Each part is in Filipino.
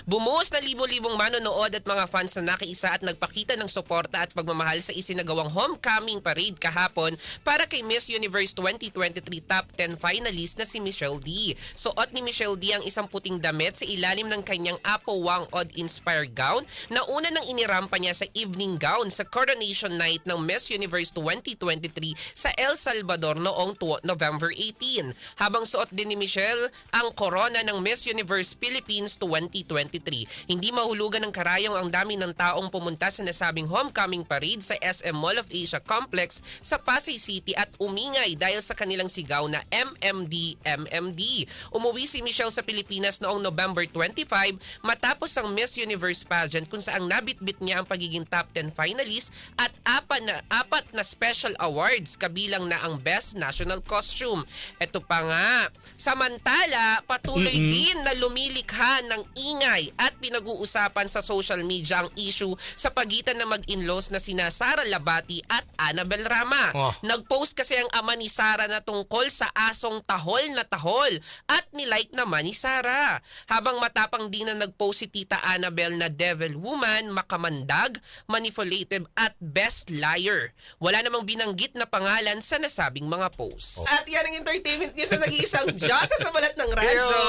Bumuhos na libo-libong manonood at mga fans na nakiisa at nagpakita ng suporta at pagmamahal sa isinagawang homecoming parade kahapon para kay Miss Universe 2023 Top 10 finalist na si Michelle D. Suot ni Michelle D ang isang puting damit sa ilalim ng kanyang Apo Wang Od-inspired gown na una nang inirampa niya sa evening gown sa coronation night ng Miss Universe 2023 sa El Salvador noong November 18. Habang suot din ni Michelle ang korona ng Miss Universe Philippines 2023. Hindi mahulugan ng karayong ang dami ng taong pumunta sa nasabing homecoming parade sa SM Mall of Asia Complex sa Pasay City at umingay dahil sa kanilang sigaw na MMD, MMD. Umuwi si Michelle sa Pilipinas noong November 25 matapos ang Miss Universe pageant kung saan nabitbit niya ang pagiging top 10 finalist at apat na special awards kabilang na ang Best National Costume. Ito pa nga, samantala patuloy din na lumilikha ng ingay at pinag-uusapan sa social media ang issue sa pagitan ng mag-in-laws na sina Sara Labati at Annabel Rama. Nag-post kasi ang ama ni Sara na tungkol sa asong tahol na tahol at nilike naman ni Sara. Habang matapang din na nag-post si Tita Annabel na devil woman, makamandag, manipulative at best liar. Wala namang binanggit na pangalan sa nasabing mga posts. At yan ang entertainment news na nag-iisang Diyosa sa balat ng radyo.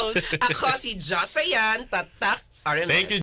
Ako si Diyosa yan, tatak RMN. Thank you.